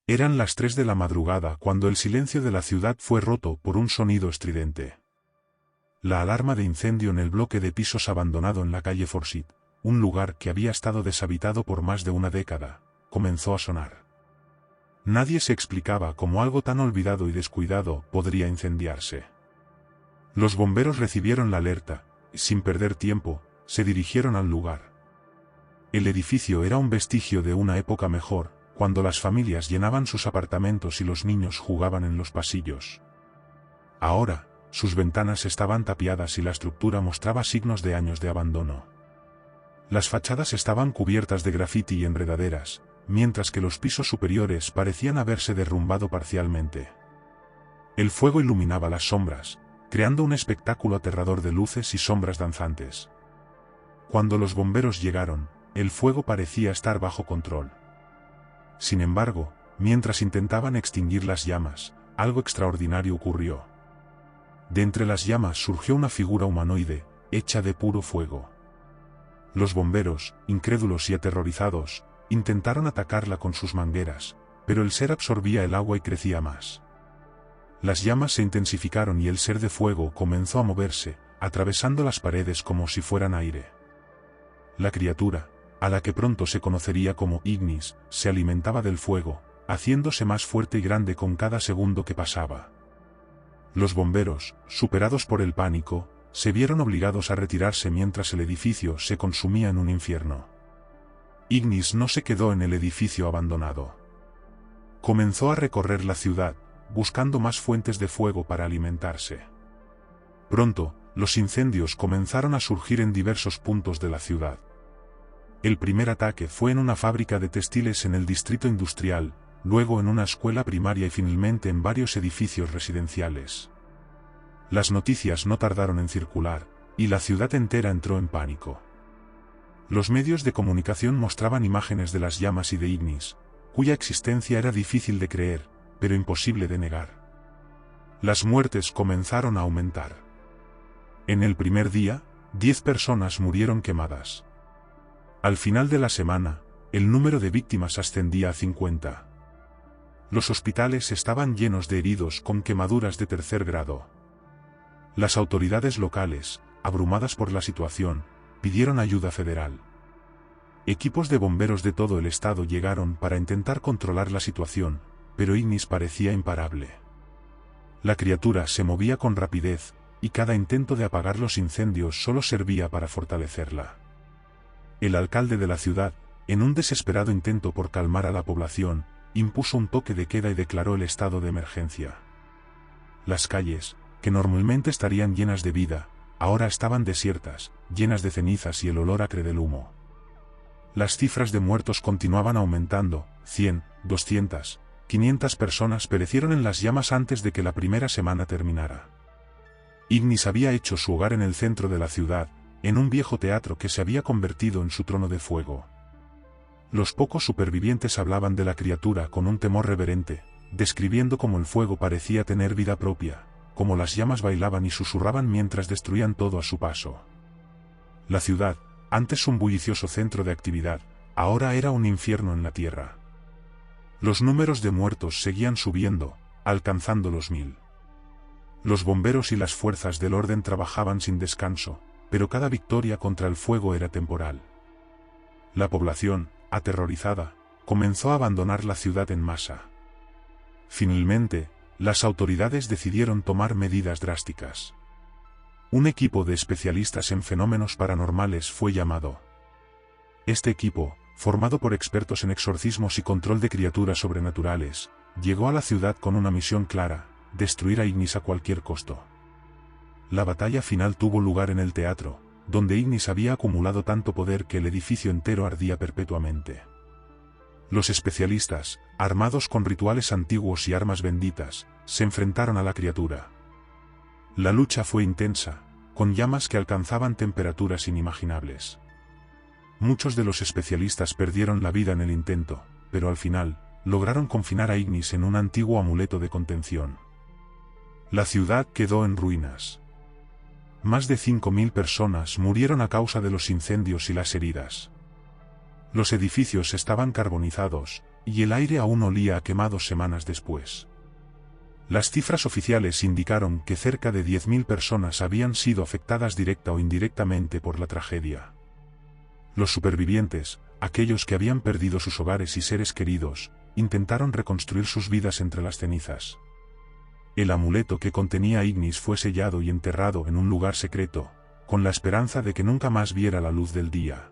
Eran las 3 de la madrugada cuando el silencio de la ciudad fue roto por un sonido estridente. La alarma de incendio en el bloque de pisos abandonado en la calle Forsyth, un lugar que había estado deshabitado por más de una década, comenzó a sonar. Nadie se explicaba cómo algo tan olvidado y descuidado podría incendiarse. Los bomberos recibieron la alerta, y sin perder tiempo, se dirigieron al lugar. El edificio era un vestigio de una época mejor, cuando las familias llenaban sus apartamentos y los niños jugaban en los pasillos. Ahora, sus ventanas estaban tapiadas y la estructura mostraba signos de años de abandono. Las fachadas estaban cubiertas de grafiti y enredaderas, mientras que los pisos superiores parecían haberse derrumbado parcialmente. El fuego iluminaba las sombras, creando un espectáculo aterrador de luces y sombras danzantes. Cuando los bomberos llegaron, el fuego parecía estar bajo control. Sin embargo, mientras intentaban extinguir las llamas, algo extraordinario ocurrió. De entre las llamas surgió una figura humanoide, hecha de puro fuego. Los bomberos, incrédulos y aterrorizados, intentaron atacarla con sus mangueras, pero el ser absorbía el agua y crecía más. Las llamas se intensificaron y el ser de fuego comenzó a moverse, atravesando las paredes como si fueran aire. La criatura, a la que pronto se conocería como Ignis, se alimentaba del fuego, haciéndose más fuerte y grande con cada segundo que pasaba. Los bomberos, superados por el pánico, se vieron obligados a retirarse mientras el edificio se consumía en un infierno. Ignis no se quedó en el edificio abandonado. Comenzó a recorrer la ciudad, buscando más fuentes de fuego para alimentarse. Pronto, los incendios comenzaron a surgir en diversos puntos de la ciudad. El primer ataque fue en una fábrica de textiles en el distrito industrial, luego en una escuela primaria y finalmente en varios edificios residenciales. Las noticias no tardaron en circular, y la ciudad entera entró en pánico. Los medios de comunicación mostraban imágenes de las llamas y de Ignis, cuya existencia era difícil de creer, pero imposible de negar. Las muertes comenzaron a aumentar. En el primer día, 10 personas murieron quemadas. Al final de la semana, el número de víctimas ascendía a 50. Los hospitales estaban llenos de heridos con quemaduras de tercer grado. Las autoridades locales, abrumadas por la situación, pidieron ayuda federal. Equipos de bomberos de todo el estado llegaron para intentar controlar la situación, pero Ignis parecía imparable. La criatura se movía con rapidez, y cada intento de apagar los incendios solo servía para fortalecerla. El alcalde de la ciudad, en un desesperado intento por calmar a la población, impuso un toque de queda y declaró el estado de emergencia. Las calles, que normalmente estarían llenas de vida, ahora estaban desiertas, llenas de cenizas y el olor acre del humo. Las cifras de muertos continuaban aumentando, 100, 200, 500 personas perecieron en las llamas antes de que la primera semana terminara. Ignis había hecho su hogar en el centro de la ciudad, en un viejo teatro que se había convertido en su trono de fuego. Los pocos supervivientes hablaban de la criatura con un temor reverente, describiendo cómo el fuego parecía tener vida propia, cómo las llamas bailaban y susurraban mientras destruían todo a su paso. La ciudad, antes un bullicioso centro de actividad, ahora era un infierno en la tierra. Los números de muertos seguían subiendo, alcanzando los 1000. Los bomberos y las fuerzas del orden trabajaban sin descanso, pero cada victoria contra el fuego era temporal. La población, aterrorizada, comenzó a abandonar la ciudad en masa. Finalmente, las autoridades decidieron tomar medidas drásticas. Un equipo de especialistas en fenómenos paranormales fue llamado. Este equipo, formado por expertos en exorcismos y control de criaturas sobrenaturales, llegó a la ciudad con una misión clara: destruir a Ignis a cualquier costo. La batalla final tuvo lugar en el teatro, donde Ignis había acumulado tanto poder que el edificio entero ardía perpetuamente. Los especialistas, armados con rituales antiguos y armas benditas, se enfrentaron a la criatura. La lucha fue intensa, con llamas que alcanzaban temperaturas inimaginables. Muchos de los especialistas perdieron la vida en el intento, pero al final, lograron confinar a Ignis en un antiguo amuleto de contención. La ciudad quedó en ruinas. Más de 5000 personas murieron a causa de los incendios y las heridas. Los edificios estaban carbonizados, y el aire aún olía a quemado semanas después. Las cifras oficiales indicaron que cerca de 10.000 personas habían sido afectadas directa o indirectamente por la tragedia. Los supervivientes, aquellos que habían perdido sus hogares y seres queridos, intentaron reconstruir sus vidas entre las cenizas. El amuleto que contenía a Ignis fue sellado y enterrado en un lugar secreto, con la esperanza de que nunca más viera la luz del día.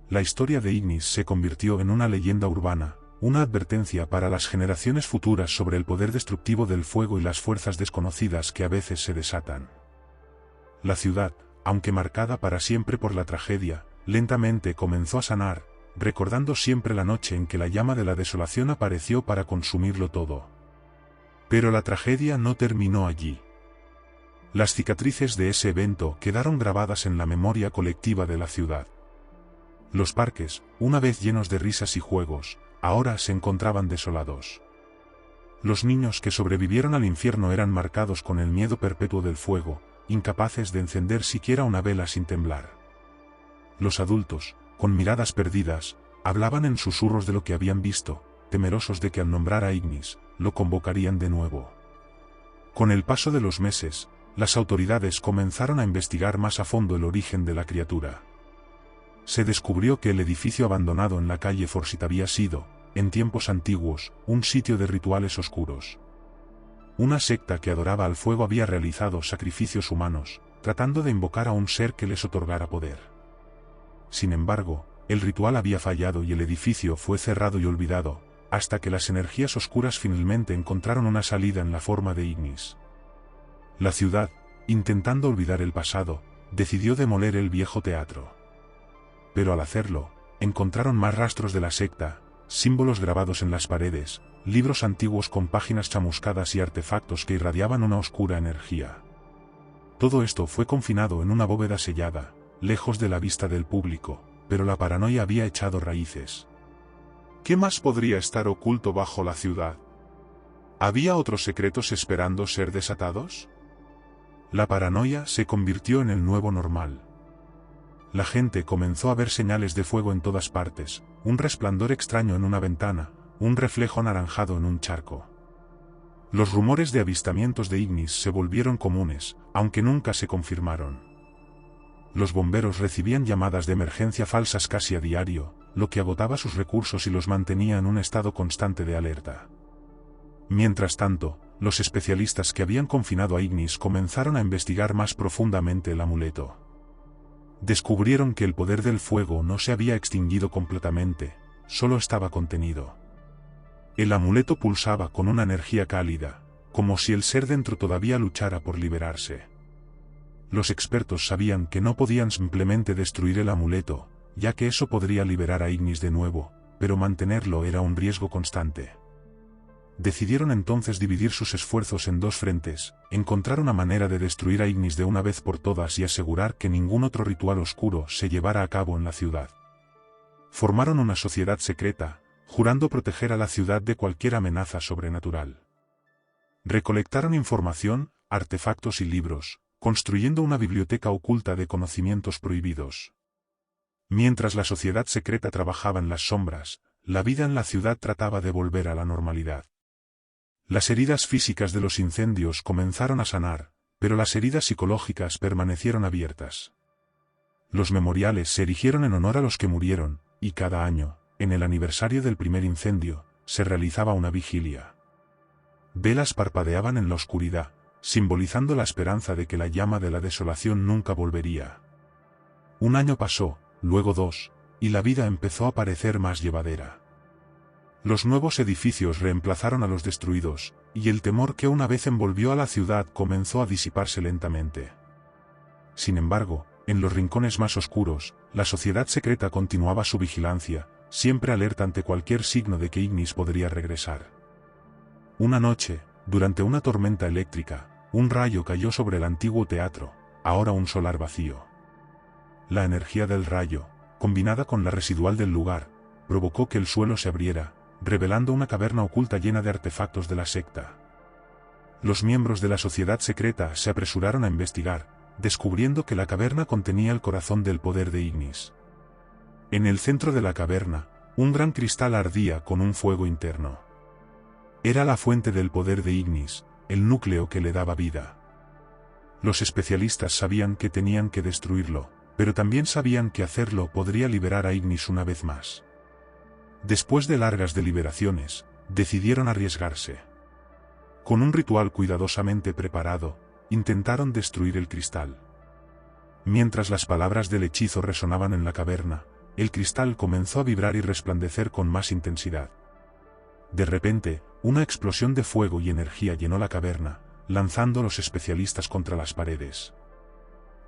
La historia de Ignis se convirtió en una leyenda urbana, una advertencia para las generaciones futuras sobre el poder destructivo del fuego y las fuerzas desconocidas que a veces se desatan. La ciudad, aunque marcada para siempre por la tragedia, lentamente comenzó a sanar, recordando siempre la noche en que la llama de la desolación apareció para consumirlo todo. Pero la tragedia no terminó allí. Las cicatrices de ese evento quedaron grabadas en la memoria colectiva de la ciudad. Los parques, una vez llenos de risas y juegos, ahora se encontraban desolados. Los niños que sobrevivieron al infierno eran marcados con el miedo perpetuo del fuego, incapaces de encender siquiera una vela sin temblar. Los adultos, con miradas perdidas, hablaban en susurros de lo que habían visto, temerosos de que al nombrar a Ignis, lo convocarían de nuevo. Con el paso de los meses, las autoridades comenzaron a investigar más a fondo el origen de la criatura. Se descubrió que el edificio abandonado en la calle Forsyth había sido, en tiempos antiguos, un sitio de rituales oscuros. Una secta que adoraba al fuego había realizado sacrificios humanos, tratando de invocar a un ser que les otorgara poder. Sin embargo, el ritual había fallado y el edificio fue cerrado y olvidado, hasta que las energías oscuras finalmente encontraron una salida en la forma de Ignis. La ciudad, intentando olvidar el pasado, decidió demoler el viejo teatro. Pero al hacerlo, encontraron más rastros de la secta, símbolos grabados en las paredes, libros antiguos con páginas chamuscadas y artefactos que irradiaban una oscura energía. Todo esto fue confinado en una bóveda sellada, lejos de la vista del público, pero la paranoia había echado raíces. ¿Qué más podría estar oculto bajo la ciudad? ¿Había otros secretos esperando ser desatados? La paranoia se convirtió en el nuevo normal. La gente comenzó a ver señales de fuego en todas partes, un resplandor extraño en una ventana, un reflejo anaranjado en un charco. Los rumores de avistamientos de Ignis se volvieron comunes, aunque nunca se confirmaron. Los bomberos recibían llamadas de emergencia falsas casi a diario, lo que agotaba sus recursos y los mantenía en un estado constante de alerta. Mientras tanto, los especialistas que habían confinado a Ignis comenzaron a investigar más profundamente el amuleto. Descubrieron que el poder del fuego no se había extinguido completamente, solo estaba contenido. El amuleto pulsaba con una energía cálida, como si el ser dentro todavía luchara por liberarse. Los expertos sabían que no podían simplemente destruir el amuleto, ya que eso podría liberar a Ignis de nuevo, pero mantenerlo era un riesgo constante. Decidieron entonces dividir sus esfuerzos en dos frentes, encontrar una manera de destruir a Ignis de una vez por todas y asegurar que ningún otro ritual oscuro se llevara a cabo en la ciudad. Formaron una sociedad secreta, jurando proteger a la ciudad de cualquier amenaza sobrenatural. Recolectaron información, artefactos y libros, construyendo una biblioteca oculta de conocimientos prohibidos. Mientras la sociedad secreta trabajaba en las sombras, la vida en la ciudad trataba de volver a la normalidad. Las heridas físicas de los incendios comenzaron a sanar, pero las heridas psicológicas permanecieron abiertas. Los memoriales se erigieron en honor a los que murieron, y cada año, en el aniversario del primer incendio, se realizaba una vigilia. Velas parpadeaban en la oscuridad, simbolizando la esperanza de que la llama de la desolación nunca volvería. Un año pasó, luego dos, y la vida empezó a parecer más llevadera. Los nuevos edificios reemplazaron a los destruidos, y el temor que una vez envolvió a la ciudad comenzó a disiparse lentamente. Sin embargo, en los rincones más oscuros, la sociedad secreta continuaba su vigilancia, siempre alerta ante cualquier signo de que Ignis podría regresar. Una noche, durante una tormenta eléctrica, un rayo cayó sobre el antiguo teatro, ahora un solar vacío. La energía del rayo, combinada con la residual del lugar, provocó que el suelo se abriera, revelando una caverna oculta llena de artefactos de la secta. Los miembros de la sociedad secreta se apresuraron a investigar, descubriendo que la caverna contenía el corazón del poder de Ignis. En el centro de la caverna, Un gran cristal ardía con un fuego interno. Era la fuente del poder de Ignis, el núcleo que le daba vida. Los especialistas sabían que tenían que destruirlo, pero también sabían que hacerlo podría liberar a Ignis una vez más. Después de largas deliberaciones, decidieron arriesgarse. Con un ritual cuidadosamente preparado, intentaron destruir el cristal. Mientras las palabras del hechizo resonaban en la caverna, el cristal comenzó a vibrar y resplandecer con más intensidad. De repente, una explosión de fuego y energía llenó la caverna, lanzando a los especialistas contra las paredes.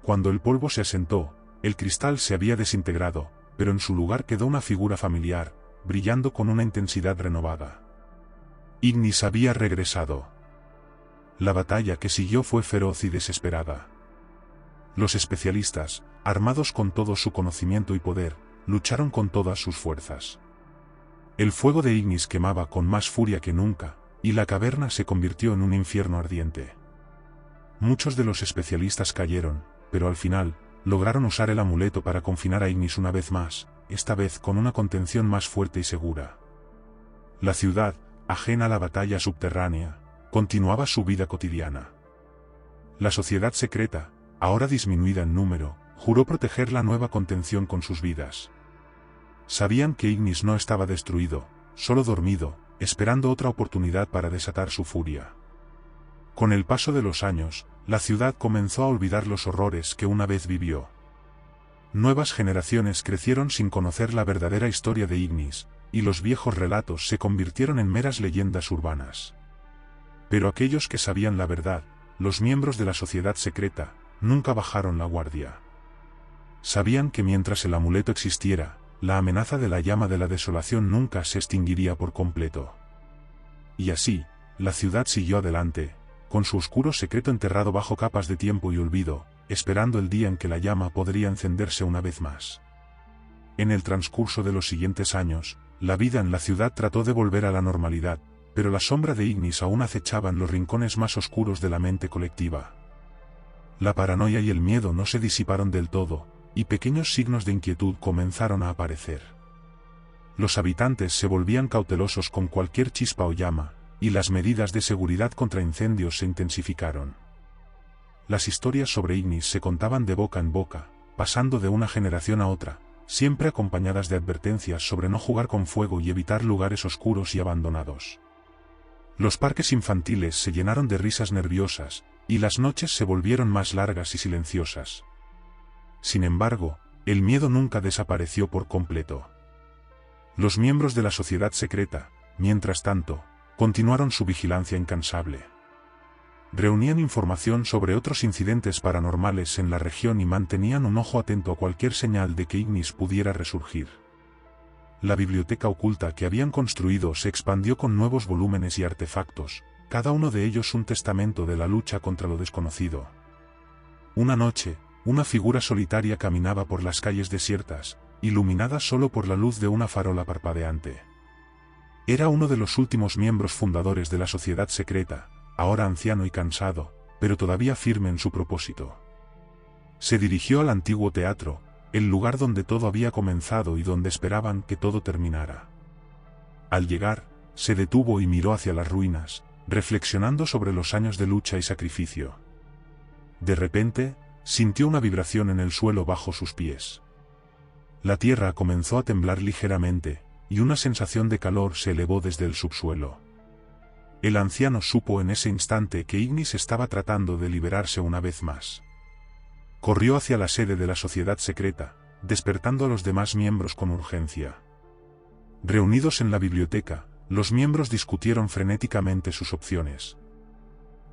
Cuando el polvo se asentó, el cristal se había desintegrado, pero en su lugar quedó una figura familiar, brillando con una intensidad renovada. Ignis había regresado. La batalla que siguió fue feroz y desesperada. Los especialistas, armados con todo su conocimiento y poder, lucharon con todas sus fuerzas. El fuego de Ignis quemaba con más furia que nunca, y la caverna se convirtió en un infierno ardiente. Muchos de los especialistas cayeron, pero al final, lograron usar el amuleto para confinar a Ignis una vez más, esta vez con una contención más fuerte y segura. La ciudad, ajena a la batalla subterránea, continuaba su vida cotidiana. La sociedad secreta, ahora disminuida en número, juró proteger la nueva contención con sus vidas. Sabían que Ignis no estaba destruido, solo dormido, esperando otra oportunidad para desatar su furia. Con el paso de los años, la ciudad comenzó a olvidar los horrores que una vez vivió. Nuevas generaciones crecieron sin conocer la verdadera historia de Ignis, y los viejos relatos se convirtieron en meras leyendas urbanas. Pero aquellos que sabían la verdad, los miembros de la sociedad secreta, nunca bajaron la guardia. Sabían que mientras el amuleto existiera, la amenaza de la llama de la desolación nunca se extinguiría por completo. Y así, la ciudad siguió adelante, con su oscuro secreto enterrado bajo capas de tiempo y olvido, esperando el día en que la llama podría encenderse una vez más. En el transcurso de los siguientes años, la vida en la ciudad trató de volver a la normalidad, pero la sombra de Ignis aún acechaba en los rincones más oscuros de la mente colectiva. La paranoia y el miedo no se disiparon del todo, y pequeños signos de inquietud comenzaron a aparecer. Los habitantes se volvían cautelosos con cualquier chispa o llama, y las medidas de seguridad contra incendios se intensificaron. Las historias sobre Ignis se contaban de boca en boca, pasando de una generación a otra, siempre acompañadas de advertencias sobre no jugar con fuego y evitar lugares oscuros y abandonados. Los parques infantiles se llenaron de risas nerviosas, y las noches se volvieron más largas y silenciosas. Sin embargo, el miedo nunca desapareció por completo. Los miembros de la sociedad secreta, mientras tanto, continuaron su vigilancia incansable. Reunían información sobre otros incidentes paranormales en la región y mantenían un ojo atento a cualquier señal de que Ignis pudiera resurgir. La biblioteca oculta que habían construido se expandió con nuevos volúmenes y artefactos, cada uno de ellos un testamento de la lucha contra lo desconocido. Una noche, una figura solitaria caminaba por las calles desiertas, iluminada solo por la luz de una farola parpadeante. Era uno de los últimos miembros fundadores de la sociedad secreta, ahora anciano y cansado, pero todavía firme en su propósito. Se dirigió al antiguo teatro, el lugar donde todo había comenzado y donde esperaban que todo terminara. Al llegar, se detuvo y miró hacia las ruinas, reflexionando sobre los años de lucha y sacrificio. De repente, sintió una vibración en el suelo bajo sus pies. La tierra comenzó a temblar ligeramente, y una sensación de calor se elevó desde el subsuelo. El anciano supo en ese instante que Ignis estaba tratando de liberarse una vez más. Corrió hacia la sede de la sociedad secreta, despertando a los demás miembros con urgencia. Reunidos en la biblioteca, los miembros discutieron frenéticamente sus opciones.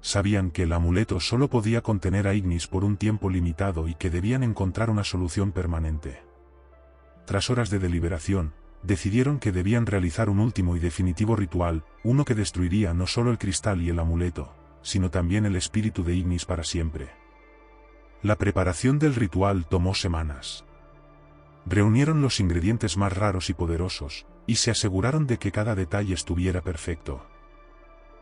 Sabían que el amuleto solo podía contener a Ignis por un tiempo limitado y que debían encontrar una solución permanente. Tras horas de deliberación, decidieron que debían realizar un último y definitivo ritual, uno que destruiría no solo el cristal y el amuleto, sino también el espíritu de Ignis para siempre. La preparación del ritual tomó semanas. Reunieron los ingredientes más raros y poderosos, y se aseguraron de que cada detalle estuviera perfecto.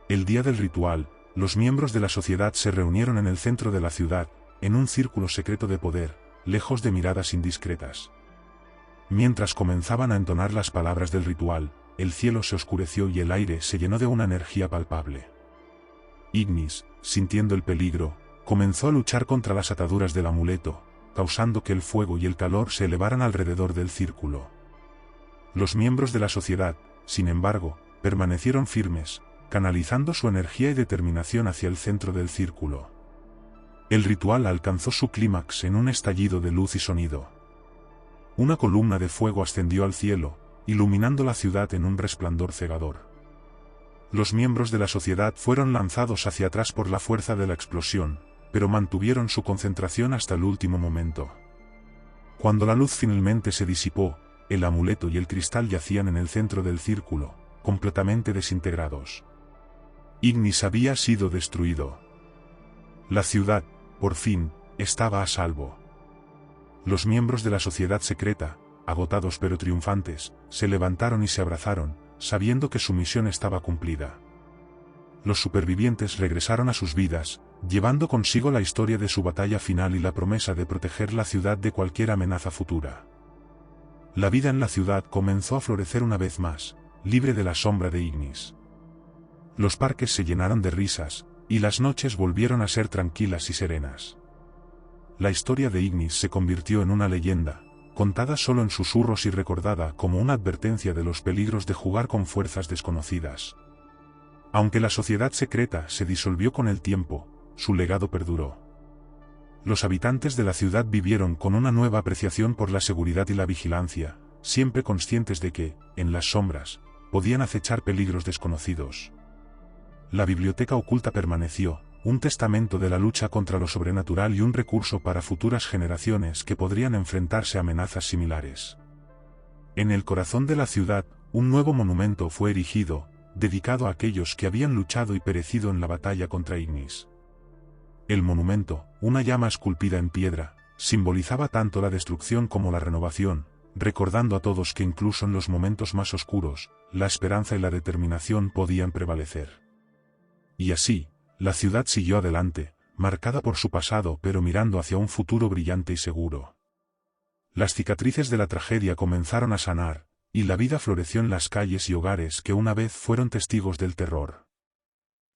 El día del ritual, los miembros de la sociedad se reunieron en el centro de la ciudad, en un círculo secreto de poder, lejos de miradas indiscretas. Mientras comenzaban a entonar las palabras del ritual, el cielo se oscureció y el aire se llenó de una energía palpable. Ignis, sintiendo el peligro, comenzó a luchar contra las ataduras del amuleto, causando que el fuego y el calor se elevaran alrededor del círculo. Los miembros de la sociedad, sin embargo, permanecieron firmes, canalizando su energía y determinación hacia el centro del círculo. El ritual alcanzó su clímax en un estallido de luz y sonido. Una columna de fuego ascendió al cielo, iluminando la ciudad en un resplandor cegador. Los miembros de la sociedad fueron lanzados hacia atrás por la fuerza de la explosión, pero mantuvieron su concentración hasta el último momento. Cuando la luz finalmente se disipó, el amuleto y el cristal yacían en el centro del círculo, completamente desintegrados. Ignis había sido destruido. La ciudad, por fin, estaba a salvo. Los miembros de la sociedad secreta, agotados pero triunfantes, se levantaron y se abrazaron, sabiendo que su misión estaba cumplida. Los supervivientes regresaron a sus vidas, llevando consigo la historia de su batalla final y la promesa de proteger la ciudad de cualquier amenaza futura. La vida en la ciudad comenzó a florecer una vez más, libre de la sombra de Ignis. Los parques se llenaron de risas, y las noches volvieron a ser tranquilas y serenas. La historia de Ignis se convirtió en una leyenda, contada solo en susurros y recordada como una advertencia de los peligros de jugar con fuerzas desconocidas. Aunque la sociedad secreta se disolvió con el tiempo, su legado perduró. Los habitantes de la ciudad vivieron con una nueva apreciación por la seguridad y la vigilancia, siempre conscientes de que, en las sombras, podían acechar peligros desconocidos. La biblioteca oculta permaneció, un testamento de la lucha contra lo sobrenatural y un recurso para futuras generaciones que podrían enfrentarse a amenazas similares. En el corazón de la ciudad, un nuevo monumento fue erigido, dedicado a aquellos que habían luchado y perecido en la batalla contra Ignis. El monumento, una llama esculpida en piedra, simbolizaba tanto la destrucción como la renovación, recordando a todos que incluso en los momentos más oscuros, la esperanza y la determinación podían prevalecer. Y así, la ciudad siguió adelante, marcada por su pasado pero mirando hacia un futuro brillante y seguro. Las cicatrices de la tragedia comenzaron a sanar, y la vida floreció en las calles y hogares que una vez fueron testigos del terror.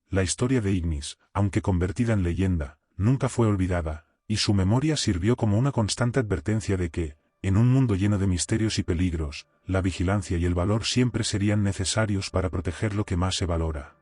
La historia de Ignis, aunque convertida en leyenda, nunca fue olvidada, y su memoria sirvió como una constante advertencia de que, en un mundo lleno de misterios y peligros, la vigilancia y el valor siempre serían necesarios para proteger lo que más se valora.